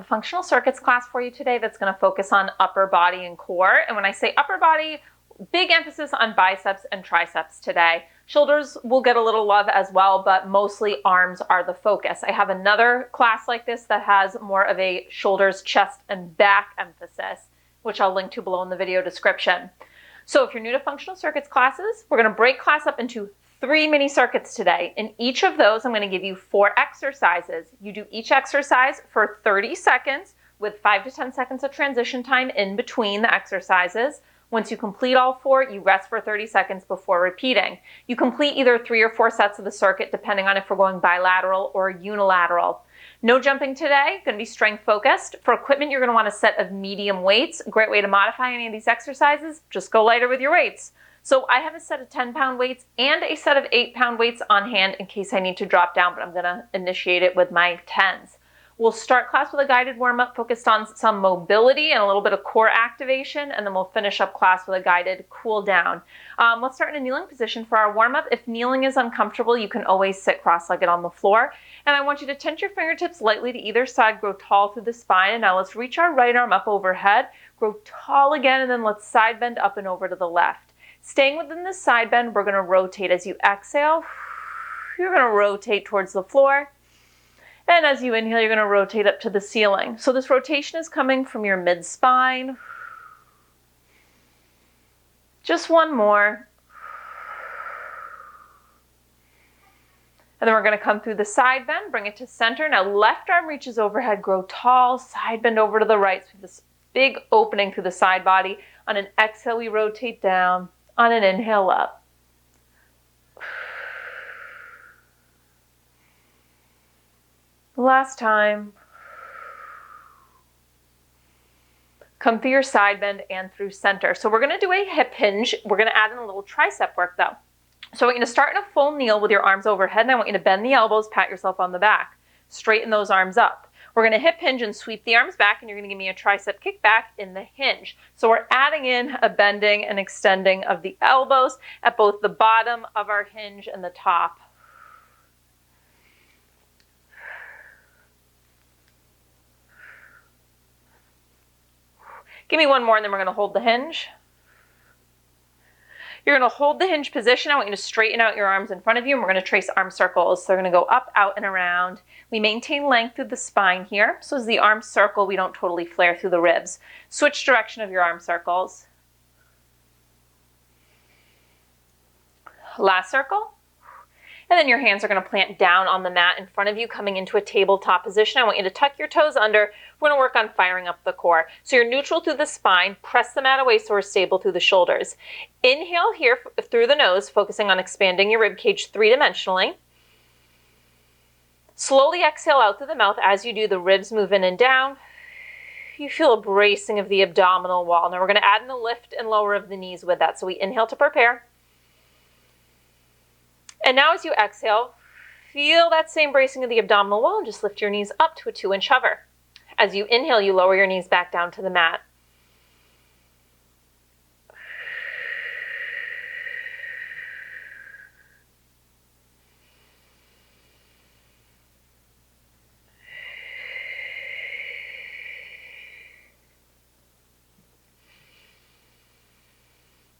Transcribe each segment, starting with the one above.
functional circuits class for you today that's going to focus on upper body and core. And when I say upper body, big emphasis on biceps and triceps today. Shoulders will get a little love as well, but mostly arms are the focus. I have another class like this that has more of a shoulders, chest, and back emphasis, which I'll link to below in the video description. So if you're new to functional circuits classes, we're going to break class up into 3 mini circuits today. In each of those, I'm going to give you 4 exercises. You do each exercise for 30 seconds with 5 to 10 seconds of transition time in between the exercises. Once you complete all 4, you rest for 30 seconds before repeating. You complete either 3 or 4 sets of the circuit depending on if we're going bilateral or unilateral. No jumping today, going to be strength focused. For equipment, you're going to want a set of medium weights. A great way to modify any of these exercises, just go lighter with your weights. So I have a set of 10-pound weights and a set of 8-pound weights on hand in case I need to drop down, but I'm going to initiate it with my 10s. We'll start class with a guided warm-up focused on some mobility and a little bit of core activation, and then we'll finish up class with a guided cool down. Let's start in a kneeling position for our warm-up. If kneeling is uncomfortable, you can always sit cross-legged on the floor. And I want you to tense your fingertips lightly to either side, grow tall through the spine, and now let's reach our right arm up overhead, grow tall again, and then let's side bend up and over to the left. Staying within this side bend, we're going to rotate. As you exhale, you're going to rotate towards the floor. And as you inhale, you're going to rotate up to the ceiling. So this rotation is coming from your mid-spine. Just one more. And then we're going to come through the side bend, bring it to center. Now left arm reaches overhead, grow tall, side bend over to the right. So this big opening through the side body. On an exhale, we rotate down. On an inhale, up. Last time. Come through your side bend and through center. So we're going to do a hip hinge. We're going to add in a little tricep work though. So I want you to start in a full kneel with your arms overhead, and I want you to bend the elbows, pat yourself on the back. Straighten those arms up. We're going to hip hinge and sweep the arms back, and you're going to give me a tricep kick back in the hinge. So we're adding in a bending and extending of the elbows at both the bottom of our hinge and the top. Give me one more, and then we're going to hold the hinge. You're going to hold the hinge position. I want you to straighten out your arms in front of you, and we're going to trace arm circles. So they're going to go up, out, and around. We maintain length through the spine here. So as the arms circle, we don't totally flare through the ribs. Switch direction of your arm circles. Last circle. And then your hands are going to plant down on the mat in front of you, coming into a tabletop position. I want you to tuck your toes under. We're going to work on firing up the core. So you're neutral through the spine. Press the mat away so we're stable through the shoulders. Inhale here through the nose, focusing on expanding your rib cage 3-dimensionally. Slowly exhale out through the mouth. As you do, the ribs move in and down. You feel a bracing of the abdominal wall. Now we're going to add in the lift and lower of the knees with that. So we inhale to prepare. And now as you exhale, feel that same bracing of the abdominal wall and just lift your knees up to a 2-inch hover. As you inhale, you lower your knees back down to the mat.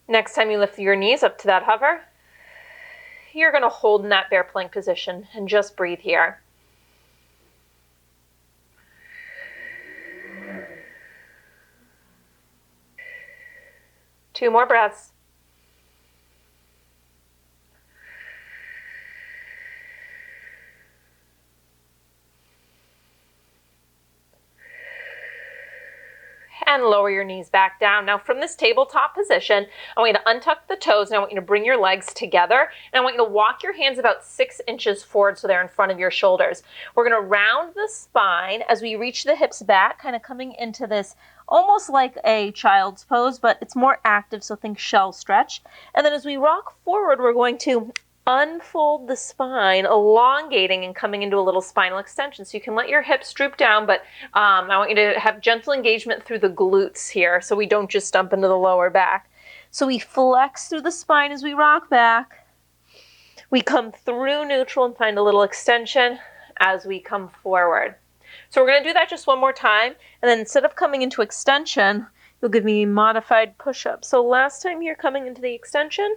Next time you lift your knees up to that hover, you're going to hold in that bear plank position and just breathe here. Two more breaths. And lower your knees back down. Now from this tabletop position, I want you to untuck the toes, and I want you to bring your legs together, and I want you to walk your hands about 6 inches forward so they're in front of your shoulders. We're going to round the spine as we reach the hips back, kind of coming into this almost like a child's pose, but it's more active, so think shell stretch. And then as we rock forward, we're going to unfold the spine, elongating and coming into a little spinal extension. So you can let your hips droop down, but I want you to have gentle engagement through the glutes here so we don't just dump into the lower back. So we flex through the spine as we rock back. We come through neutral and find a little extension as we come forward. So we're going to do that just one more time, and then instead of coming into extension, you'll give me modified push-up. So last time you're coming into the extension,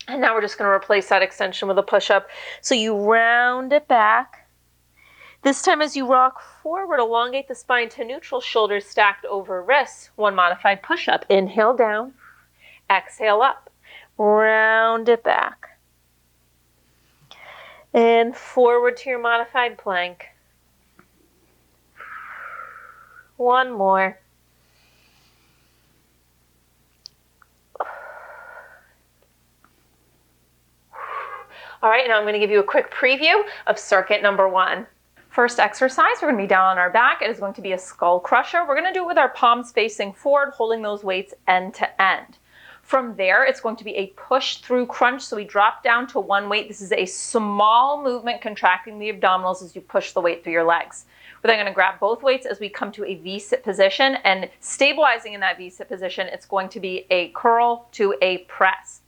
and now we're just going to replace that extension with a push-up. So you round it back. This time as you rock forward, elongate the spine to neutral, shoulders stacked over wrists. One modified push-up. Inhale down, exhale up, round it back. And forward to your modified plank. One more. All right, now I'm going to give you a quick preview of circuit number 1. First exercise, we're going to be down on our back. It is going to be a skull crusher. We're going to do it with our palms facing forward, holding those weights end to end. From there, it's going to be a push through crunch. So we drop down to one weight. This is a small movement, contracting the abdominals as you push the weight through your legs. We're then going to grab both weights as we come to a V-sit position, and stabilizing in that V-sit position, it's going to be a curl to a press.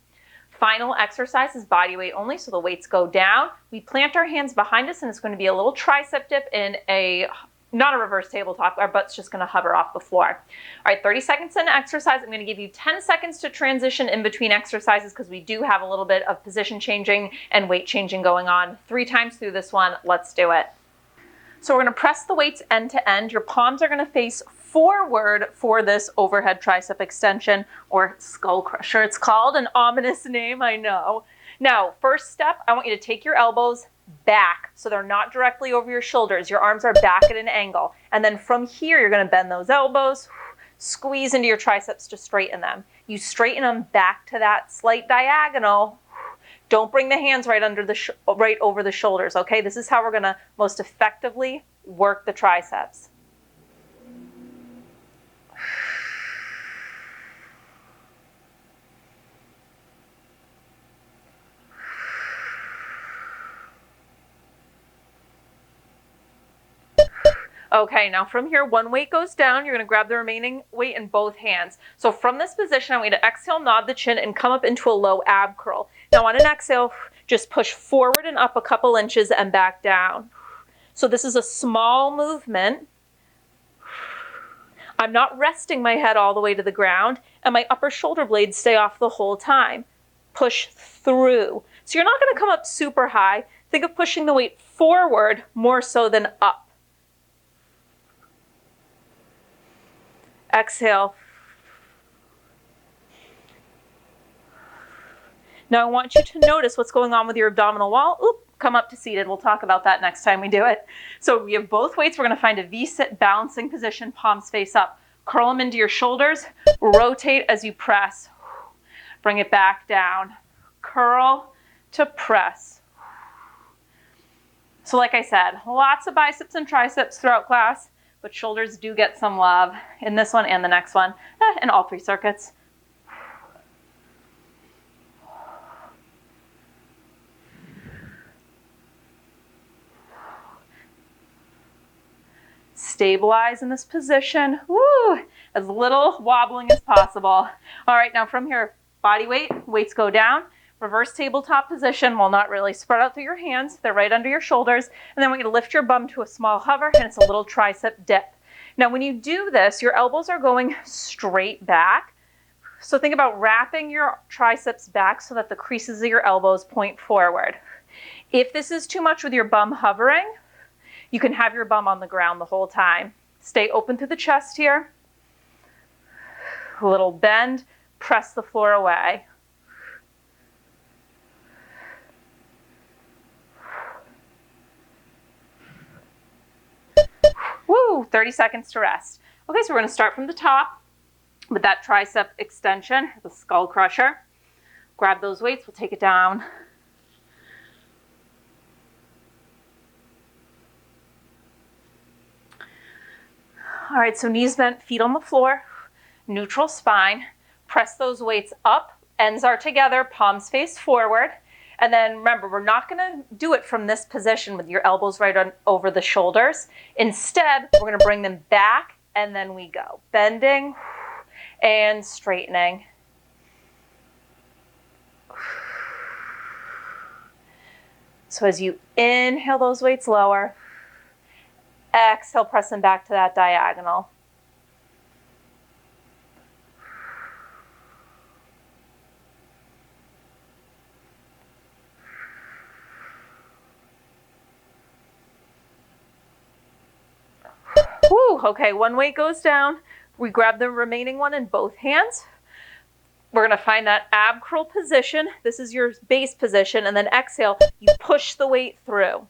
Final exercise is body weight only, so the weights go down. We plant our hands behind us, and it's going to be a little tricep dip in not a reverse tabletop. Our butt's just going to hover off the floor. All right, 30 seconds in exercise. I'm going to give you 10 seconds to transition in between exercises because we do have a little bit of position changing and weight changing going on. 3 times through this one. Let's do it. So we're going to press the weights end to end. Your palms are going to face forward for this overhead tricep extension, or skull crusher. It's called, an ominous name, I know. Now, first step, I want you to take your elbows back so they're not directly over your shoulders. Your arms are back at an angle. And then from here, you're going to bend those elbows, squeeze into your triceps to straighten them. You straighten them back to that slight diagonal. Don't bring the hands right over the shoulders, okay? This is how we're going to most effectively work the triceps. Okay, now from here, one weight goes down. You're going to grab the remaining weight in both hands. So from this position, I want you to exhale, nod the chin, and come up into a low ab curl. Now on an exhale, just push forward and up a couple inches and back down. So this is a small movement. I'm not resting my head all the way to the ground, and my upper shoulder blades stay off the whole time. Push through. So you're not going to come up super high. Think of pushing the weight forward more so than up. Exhale. Now I want you to notice what's going on with your abdominal wall. Oop, come up to seated. We'll talk about that next time we do it. So we have both weights. We're going to find a V-sit balancing position, palms face up. Curl them into your shoulders. Rotate as you press. Bring it back down. Curl to press. So like I said, lots of biceps and triceps throughout class, but shoulders do get some love in this one and the next one, in all 3 circuits. Stabilize in this position. Woo! As little wobbling as possible. All right, now from here, body weight, weights go down. Reverse tabletop position. Well, not really. Spread out through your hands. They're right under your shoulders. And then we're going to lift your bum to a small hover, and it's a little tricep dip. Now, when you do this, your elbows are going straight back. So think about wrapping your triceps back so that the creases of your elbows point forward. If this is too much with your bum hovering, you can have your bum on the ground the whole time. Stay open through the chest here. A little bend, press the floor away. Woo, 30 seconds to rest. Okay, so we're going to start from the top with that tricep extension, the skull crusher. Grab those weights, we'll take it down. All right, so knees bent, feet on the floor, neutral spine. Press those weights up, ends are together, palms face forward. And then remember, we're not going to do it from this position with your elbows right on over the shoulders. Instead, we're going to bring them back, and then we go. Bending and straightening. So as you inhale those weights lower, exhale, pressing back to that diagonal. Whew, okay, one weight goes down. We grab the remaining one in both hands. We're gonna find that ab curl position. This is your base position, and then exhale, you push the weight through.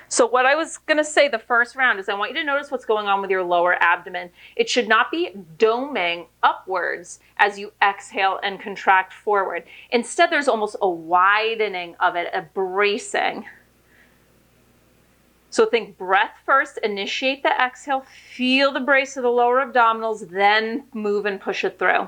So what I was gonna say the first round is I want you to notice what's going on with your lower abdomen. It should not be doming upwards as you exhale and contract forward. Instead, there's almost a widening of it, a bracing. So think breath first, initiate the exhale, feel the brace of the lower abdominals, then move and push it through.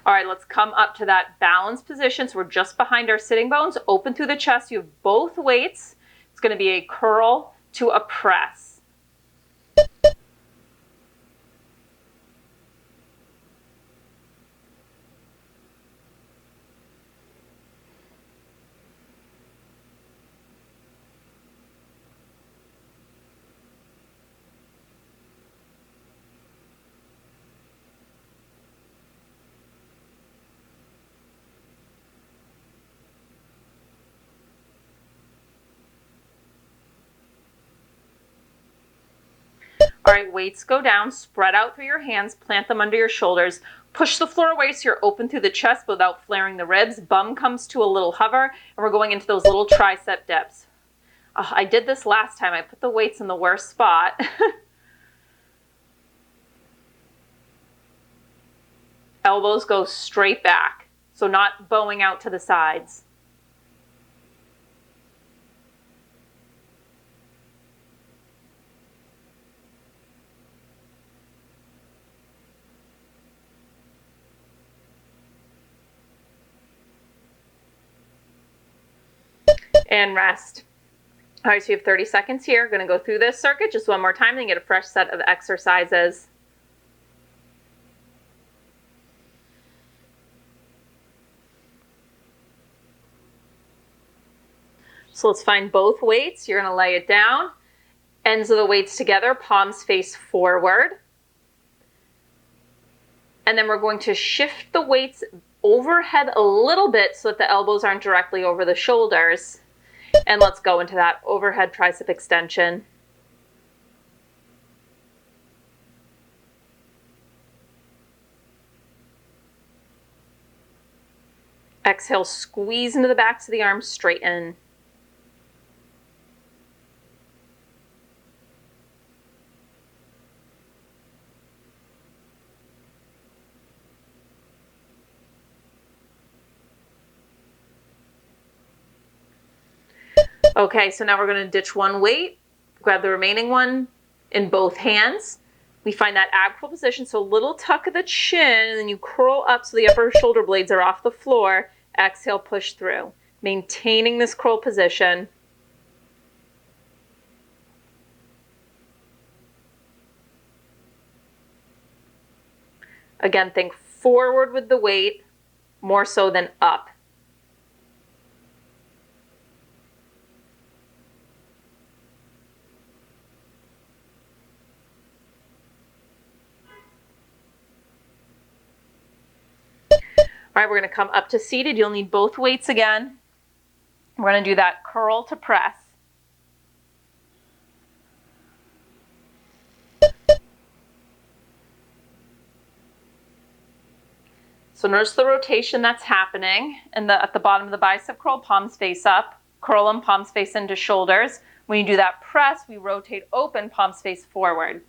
All right, let's come up to that balanced position. So we're just behind our sitting bones, open through the chest. You have both weights. It's going to be a curl to a press. All right, weights go down, spread out through your hands, plant them under your shoulders, push the floor away so you're open through the chest without flaring the ribs. Bum comes to a little hover, and we're going into those little tricep dips. I did this last time. I put the weights in the worst spot. Elbows go straight back, so not bowing out to the sides. And rest. All right, so you have 30 seconds here. Going to go through this circuit just one more time, then get a fresh set of exercises. So let's find both weights. You're going to lay it down. Ends of the weights together, palms face forward. And then we're going to shift the weights overhead a little bit so that the elbows aren't directly over the shoulders. And let's go into that overhead tricep extension. Exhale, squeeze into the backs of the arms, straighten. Okay, so now we're going to ditch one weight, grab the remaining one in both hands. We find that ab curl position, so a little tuck of the chin, and then you curl up so the upper shoulder blades are off the floor. Exhale, push through. Maintaining this curl position. Again, think forward with the weight, more so than up. All right, we're going to come up to seated. You'll need both weights again. We're going to do that curl to press. So notice the rotation that's happening at the bottom of the bicep curl, palms face up, curl them, palms face into shoulders. When you do that press, we rotate open, palms face forward.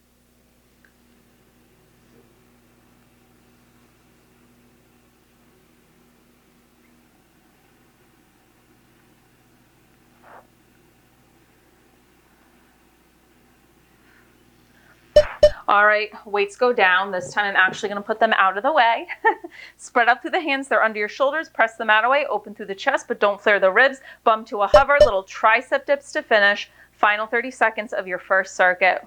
All right, weights go down. This time I'm actually going to put them out of the way. Spread out through the hands. They're under your shoulders. Press them out of the way. Open through the chest, but don't flare the ribs. Bum to a hover. Little tricep dips to finish. Final 30 seconds of your first circuit.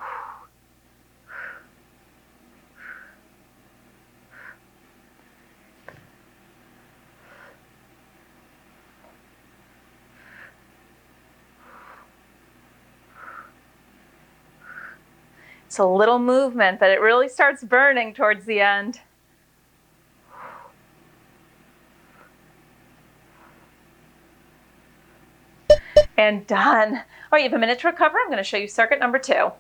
It's a little movement, but it really starts burning towards the end. And done. All right, you have a minute to recover. I'm going to show you circuit number 2.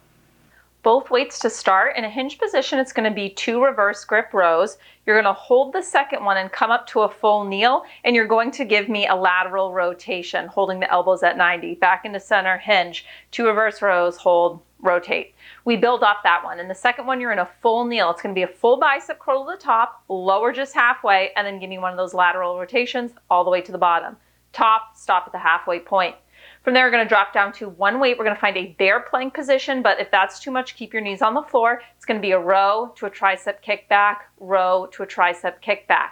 Both weights to start. In a hinge position, it's going to be 2 reverse grip rows. You're going to hold the second one and come up to a full kneel, and you're going to give me a lateral rotation, holding the elbows at 90. Back into center, hinge, 2 reverse rows, hold, rotate. We build off that one. In the second one, you're in a full kneel. It's going to be a full bicep curl to the top, lower just halfway, and then give me one of those lateral rotations all the way to the bottom. Top, stop at the halfway point. From there, we're going to drop down to one weight. We're going to find a bear plank position, but if that's too much, keep your knees on the floor. It's going to be a row to a tricep kickback, row to a tricep kickback.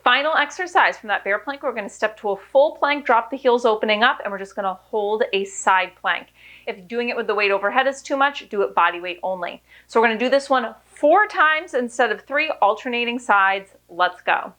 Final exercise from that bear plank, we're going to step to a full plank, drop the heels opening up, and we're just going to hold a side plank. If doing it with the weight overhead is too much, do it body weight only. So we're going to do this one 4 times instead of 3, alternating sides. Let's go.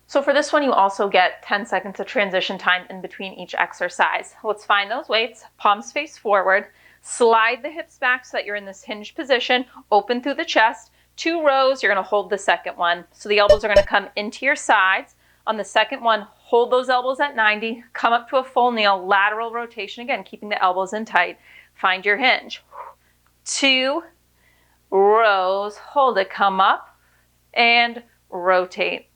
So for this one, you also get 10 seconds of transition time in between each exercise. Let's find those weights, palms face forward, slide the hips back so that you're in this hinge position, open through the chest, 2 rows, you're going to hold the second one. So the elbows are going to come into your sides. On the second one, hold those elbows at 90, come up to a full kneel, lateral rotation again, keeping the elbows in tight. Find your hinge. 2 rows, hold it, come up and rotate.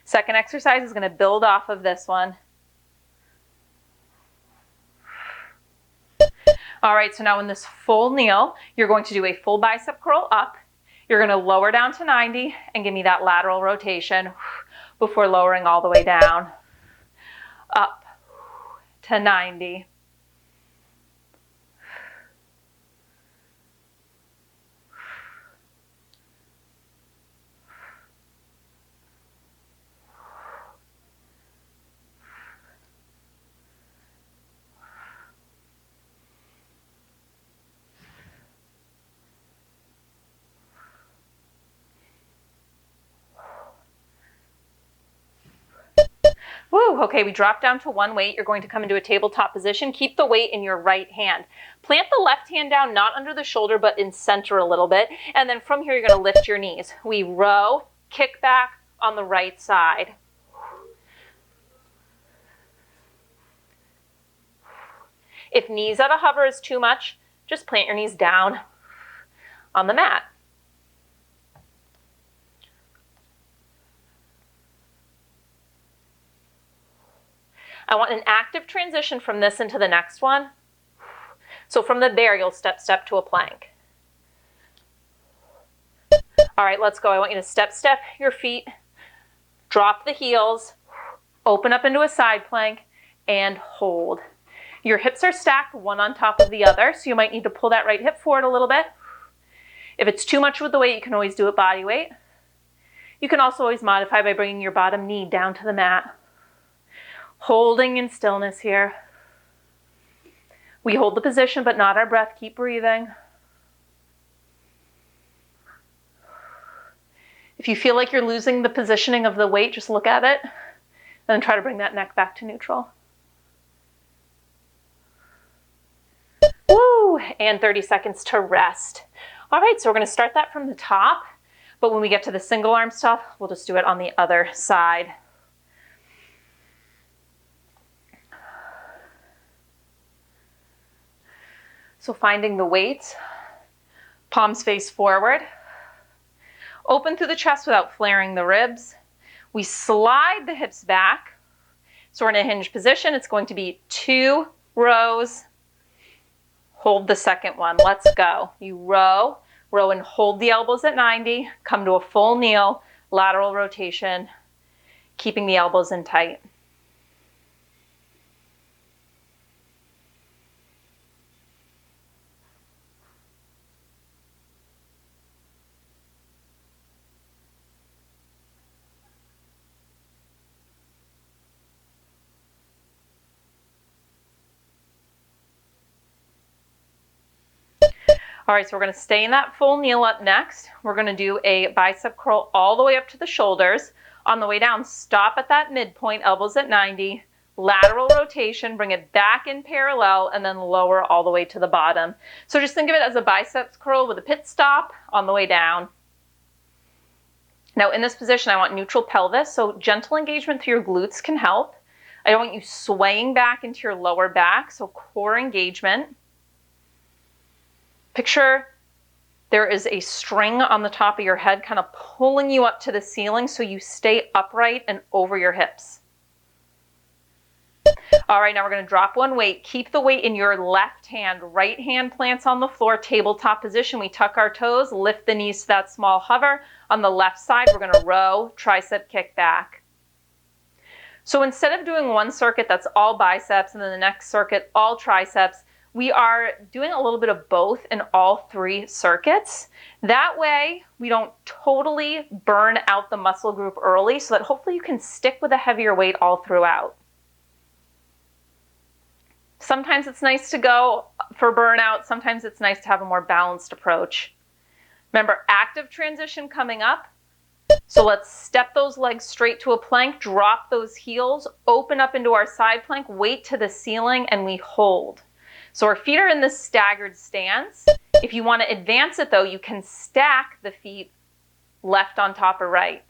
Second exercise is going to build off of this one. All right, so now in this full kneel, you're going to do a full bicep curl up. You're going to lower down to 90 and give me that lateral rotation before lowering all the way down. Up to 90. Woo, okay, we drop down to one weight. You're going to come into a tabletop position. Keep the weight in your right hand. Plant the left hand down, not under the shoulder, but in center a little bit. And then from here, you're going to lift your knees. We row, kick back on the right side. If knees at a hover is too much, just plant your knees down on the mat. I want an active transition from this into the next one. So from the bear, you'll step to a plank. All right, let's go. I want you to step your feet, drop the heels, open up into a side plank, and hold. Your hips are stacked one on top of the other, so you might need to pull that right hip forward a little bit. If it's too much with the weight, you can always do it body weight. You can also always modify by bringing your bottom knee down to the mat. Holding in stillness here. We hold the position, but not our breath. Keep breathing. If you feel like you're losing the positioning of the weight, just look at it and then try to bring that neck back to neutral. Woo! And 30 seconds to rest. All right, so we're going to start that from the top, but when we get to the single arm stuff, we'll just do it on the other side. So finding the weight, palms face forward, open through the chest without flaring the ribs. We slide the hips back. So we're in a hinge position. It's going to be 2 rows. Hold the second one. Let's go. You row and hold the elbows at 90. Come to a full kneel, lateral rotation, keeping the elbows in tight. All right, so we're going to stay in that full kneel up next. We're going to do a bicep curl all the way up to the shoulders. On the way down, stop at that midpoint, elbows at 90, lateral rotation, bring it back in parallel, and then lower all the way to the bottom. So just think of it as a biceps curl with a pit stop on the way down. Now in this position, I want neutral pelvis, so gentle engagement through your glutes can help. I don't want you swaying back into your lower back, so core engagement. Picture there is a string on the top of your head kind of pulling you up to the ceiling so you stay upright and over your hips. All right, now we're going to drop one weight. Keep the weight in your left hand. Right hand plants on the floor, tabletop position. We tuck our toes, lift the knees to that small hover. On the left side, we're going to row, tricep kick back. So instead of doing one circuit that's all biceps and then the next circuit all triceps, we are doing a little bit of both in all three circuits. That way, we don't totally burn out the muscle group early so that hopefully you can stick with a heavier weight all throughout. Sometimes it's nice to go for burnout. Sometimes it's nice to have a more balanced approach. Remember, active transition coming up. So let's step those legs straight to a plank, drop those heels, open up into our side plank, weight to the ceiling, and we hold. So our feet are in this staggered stance. If you want to advance it though, you can stack the feet left on top or right.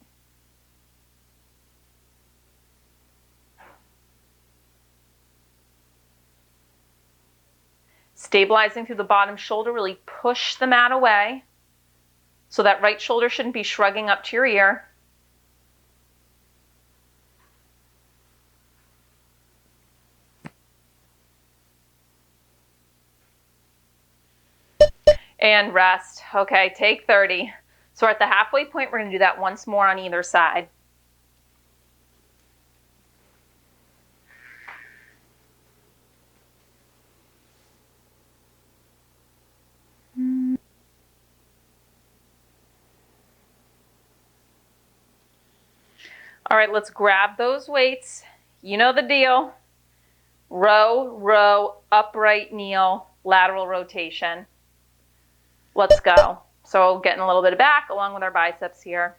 Stabilizing through the bottom shoulder, really push the mat away. So that right shoulder shouldn't be shrugging up to your ear. And rest. Okay, take 30. So we're at the halfway point. We're going to do that once more on either side. All right, let's grab those weights. You know the deal. Row, row, upright kneel, lateral rotation. Let's go. So getting a little bit of back along with our biceps here.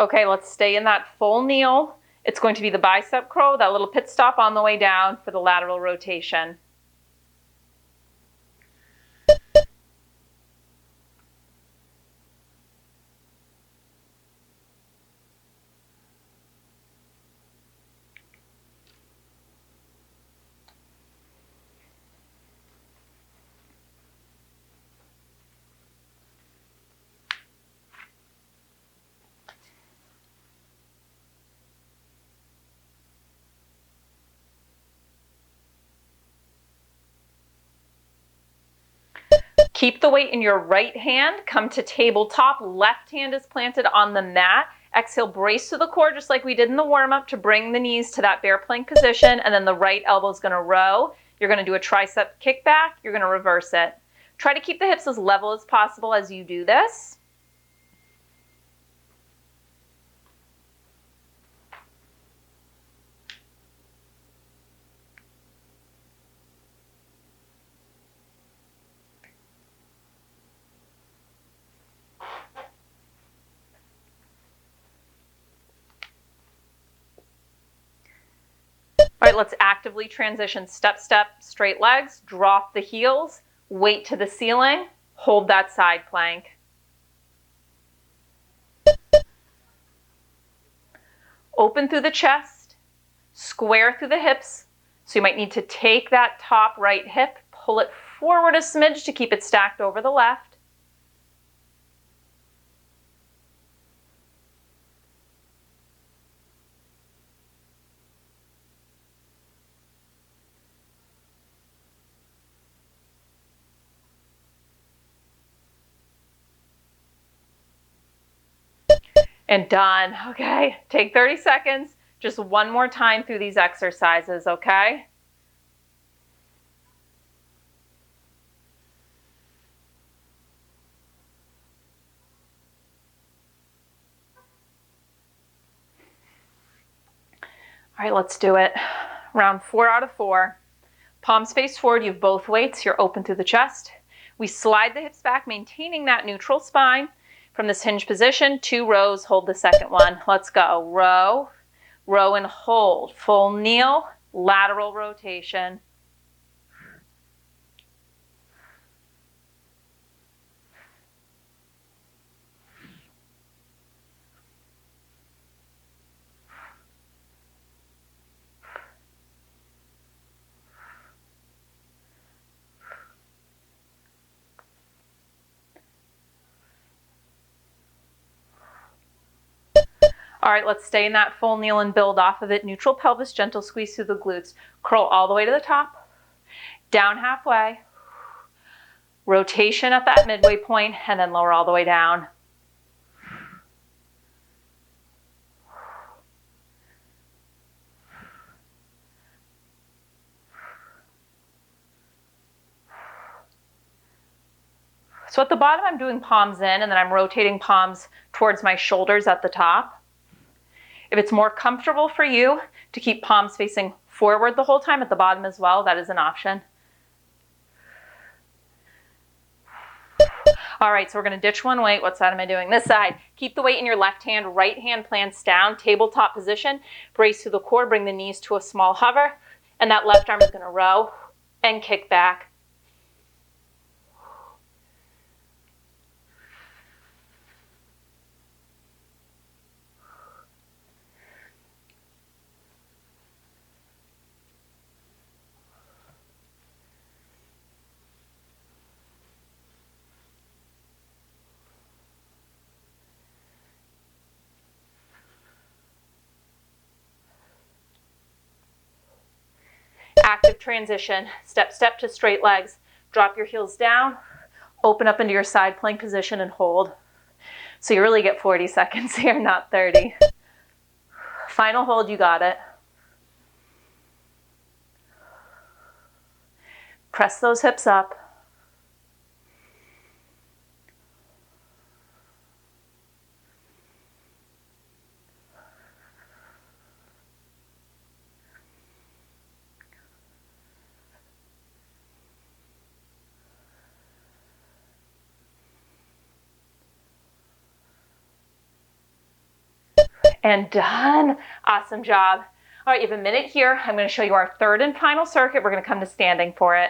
Okay, let's stay in that full kneel. It's going to be the bicep curl, that little pit stop on the way down for the lateral rotation. Keep the weight in your right hand, come to tabletop, left hand is planted on the mat. Exhale, brace to the core just like we did in the warm-up to bring the knees to that bear plank position, and then the right elbow is going to row. You're going to do a tricep kickback, you're going to reverse it. Try to keep the hips as level as possible as you do this. All right, let's actively transition. Step, step, straight legs, drop the heels, weight to the ceiling, hold that side plank. Open through the chest, square through the hips. So you might need to take that top right hip, pull it forward a smidge to keep it stacked over the left. And done. Okay, take 30 seconds. Just one more time through these exercises, okay? All right, let's do it. Round 4 out of 4. Palms face forward, you have both weights, you're open through the chest. We slide the hips back, maintaining that neutral spine. From this hinge position, 2 rows, hold the second one. Let's go. Row, row and hold. Full kneel, lateral rotation. All right, let's stay in that full kneel and build off of it. Neutral pelvis, gentle squeeze through the glutes. Curl all the way to the top, down halfway. Rotation at that midway point, and then lower all the way down. So at the bottom, I'm doing palms in, and then I'm rotating palms towards my shoulders at the top. If it's more comfortable for you to keep palms facing forward the whole time at the bottom as well, that is an option. All right, so we're going to ditch one weight. What side am I doing? This side. Keep the weight in your left hand. Right hand plants down, tabletop position. Brace through the core. Bring the knees to a small hover. And that left arm is going to row and kick back. Active transition, step, step to straight legs. Drop your heels down, open up into your side plank position and hold. So you really get 40 seconds here, not 30. Final hold, you got it. Press those hips up. And done. Awesome job. All right, you have a minute here. I'm going to show you our third and final circuit. We're going to come to standing for it.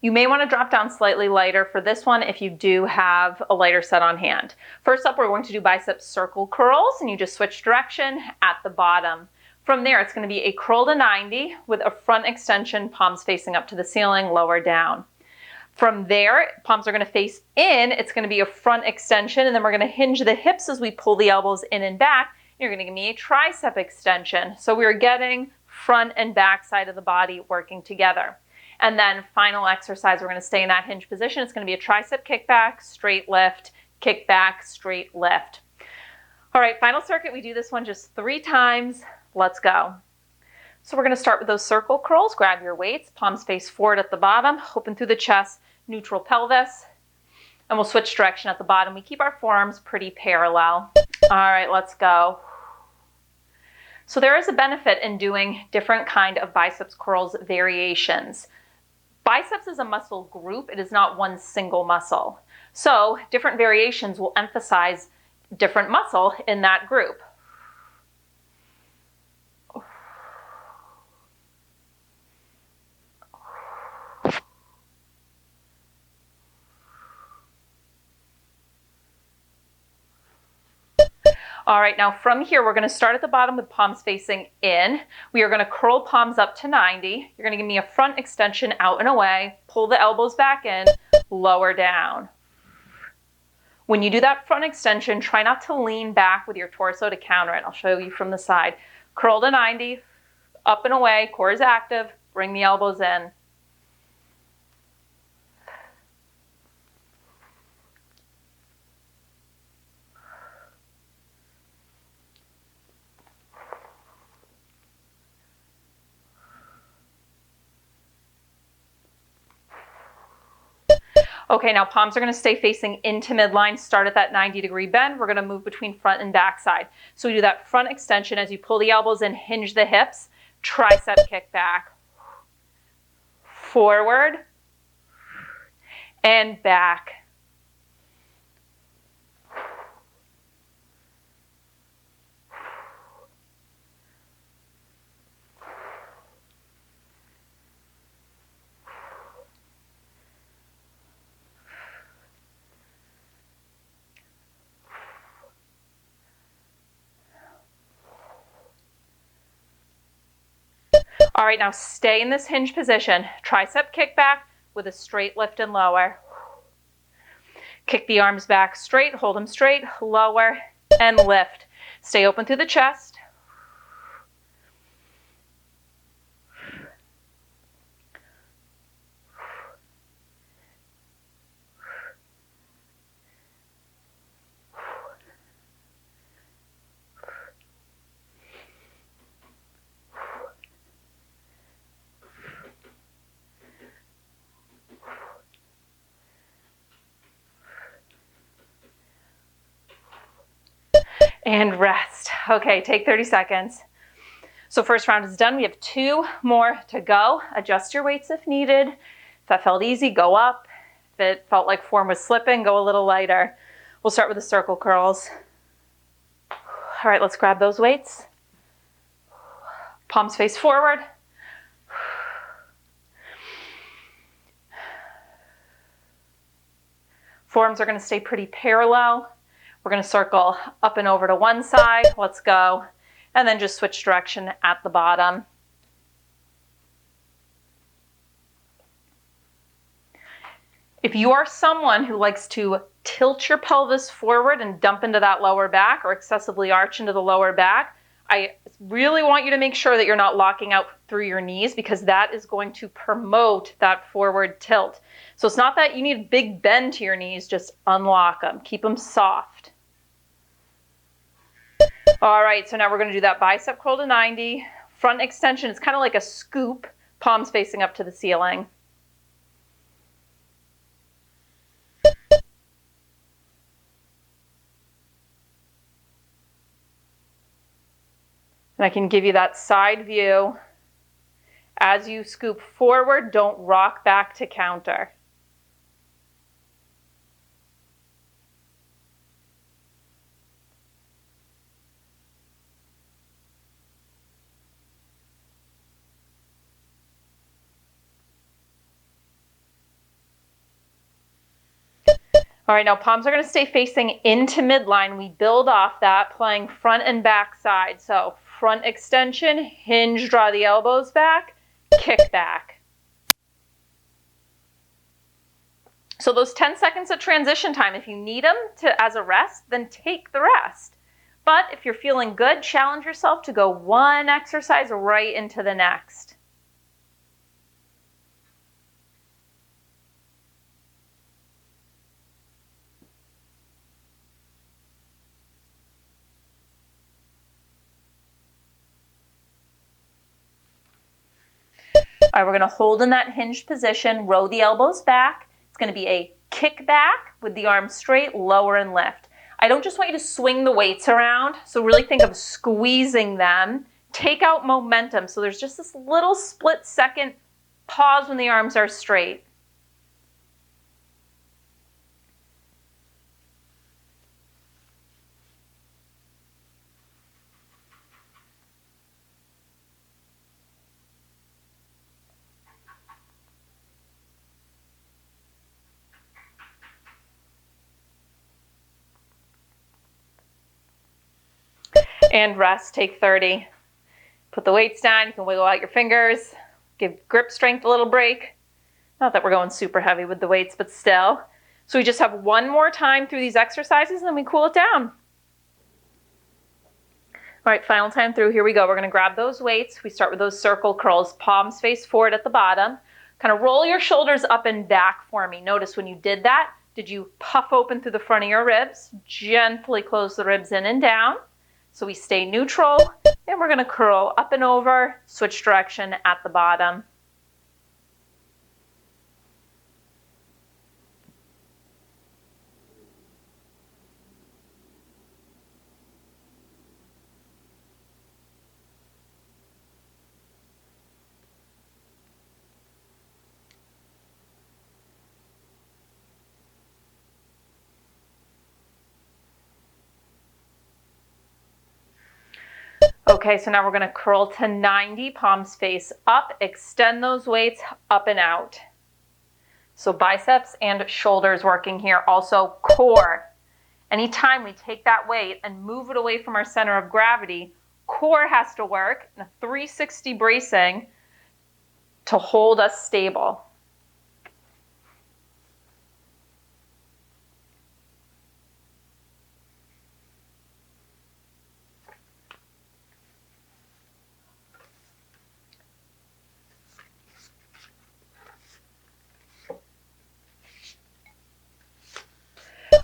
You may want to drop down slightly lighter for this one if you do have a lighter set on hand. First up, we're going to do bicep circle curls, and you just switch direction at the bottom. From there, it's going to be a curl to 90 with a front extension, palms facing up to the ceiling, lower down. From there, palms are going to face in. It's going to be a front extension, and then we're going to hinge the hips as we pull the elbows in and back. You're going to give me a tricep extension. So we're getting front and back side of the body working together. And then final exercise, we're going to stay in that hinge position. It's going to be a tricep kickback, straight lift, kickback, straight lift. All right, final circuit. We do this one just 3 times. Let's go. So we're going to start with those circle curls. Grab your weights, palms face forward at the bottom, open through the chest, neutral pelvis, and we'll switch direction at the bottom. We keep our forearms pretty parallel. All right, let's go. So there is a benefit in doing different kind of biceps curls variations. Biceps is a muscle group. It is not one single muscle. So different variations will emphasize different muscle in that group. All right, now from here, we're going to start at the bottom with palms facing in. We are going to curl palms up to 90. You're going to give me a front extension out and away, pull the elbows back in, lower down. When you do that front extension, try not to lean back with your torso to counter it. I'll show you from the side. Curl to 90, up and away, core is active, bring the elbows in. Okay, now palms are going to stay facing into midline. Start at that 90-degree bend. We're going to move between front and back side. So we do that front extension as you pull the elbows in, hinge the hips, tricep kick back, forward, and back. All right, now stay in this hinge position. Tricep kick back with a straight lift and lower. Kick the arms back straight, hold them straight, lower, and lift. Stay open through the chest. And rest. Okay, take 30 seconds. So first round is done. We have 2 more to go. Adjust your weights if needed. If that felt easy, go up. If it felt like form was slipping, go a little lighter. We'll start with the circle curls. All right, let's grab those weights. Palms face forward. Forearms are going to stay pretty parallel. We're going to circle up and over to one side. Let's go. And then just switch direction at the bottom. If you are someone who likes to tilt your pelvis forward and dump into that lower back or excessively arch into the lower back, I really want you to make sure that you're not locking out through your knees, because that is going to promote that forward tilt. So it's not that you need a big bend to your knees, just unlock them. Keep them soft. All right, so now we're going to do that bicep curl to 90. Front extension is kind of like a scoop, palms facing up to the ceiling. And I can give you that side view. As you scoop forward, don't rock back to counter. All right, now palms are going to stay facing into midline. We build off that, playing front and back side. So front extension, hinge, draw the elbows back, kick back. So those 10 seconds of transition time, if you need them as a rest, then take the rest. But if you're feeling good, challenge yourself to go one exercise right into the next. All right, we're going to hold in that hinged position, row the elbows back. It's going to be a kick back with the arms straight, lower and lift. I don't just want you to swing the weights around, so really think of squeezing them. Take out momentum, so there's just this little split second pause when the arms are straight. And rest, take 30. Put the weights down, you can wiggle out your fingers, give grip strength a little break. Not that we're going super heavy with the weights, but still. So we just have one more time through these exercises and then we cool it down. All right, final time through, here we go. We're gonna grab those weights. We start with those circle curls, palms face forward at the bottom. Kind of roll your shoulders up and back for me. Notice when you did that, did you puff open through the front of your ribs? Gently close the ribs in and down. So we stay neutral, and we're going to curl up and over, switch direction at the bottom. Okay, so now we're going to curl to 90, palms face up, extend those weights up and out. So biceps and shoulders working here, also core. Anytime we take that weight and move it away from our center of gravity, core has to work in a 360 bracing to hold us stable.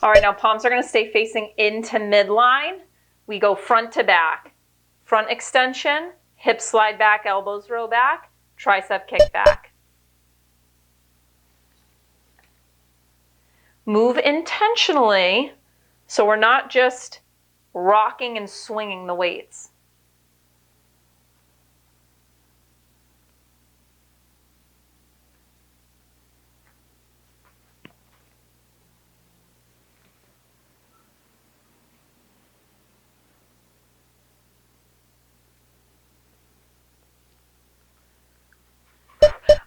All right, now palms are going to stay facing into midline. We go front to back. Front extension, hips slide back, elbows roll back, tricep kick back. Move intentionally so we're not just rocking and swinging the weights.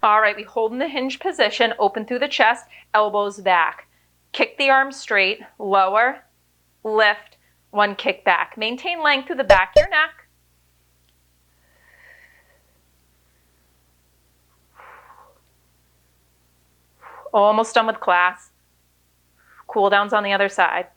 All right, we hold in the hinge position, open through the chest, elbows back. Kick the arms straight, lower, lift, one kick back. Maintain length through the back of your neck. Almost done with class. Cool downs on the other side.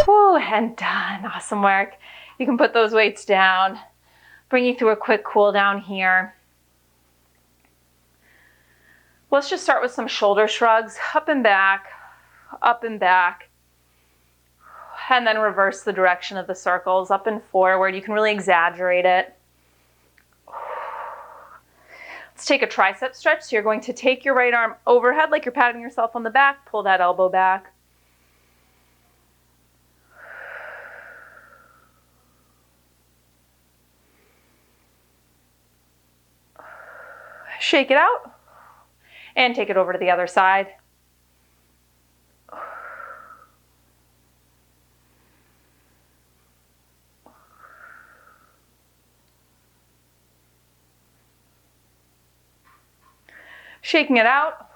Whew, and done. Awesome work. You can put those weights down. Bring you through a quick cool down here. Let's just start with some shoulder shrugs, up and back, and then reverse the direction of the circles, up and forward. You can really exaggerate it. Let's take a tricep stretch. So you're going to take your right arm overhead like you're patting yourself on the back, pull that elbow back. Shake it out and take it over to the other side. Shaking it out.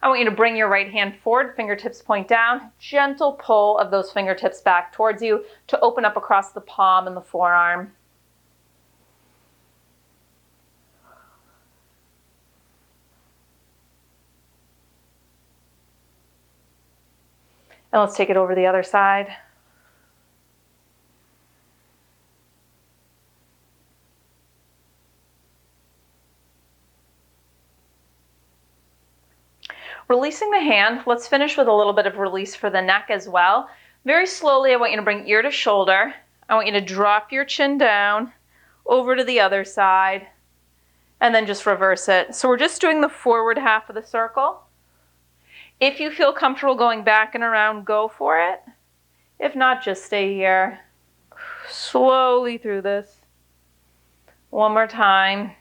I want you to bring your right hand forward, fingertips point down, gentle pull of those fingertips back towards you to open up across the palm and the forearm. And let's take it over the other side. Releasing the hand, let's finish with a little bit of release for the neck as well. Very slowly, I want you to bring ear to shoulder. I want you to drop your chin down over to the other side and then just reverse it. So we're just doing the forward half of the circle. If you feel comfortable going back and around, go for it. If not, just stay here. Slowly through this. One more time.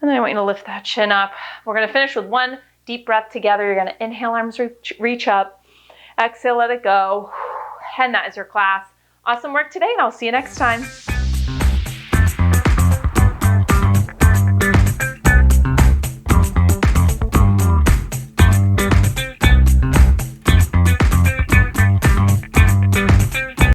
And then I want you to lift that chin up. We're going to finish with one deep breath together. You're going to inhale, arms reach up. Exhale, let it go. And that is your class. Awesome work today, and I'll see you next time.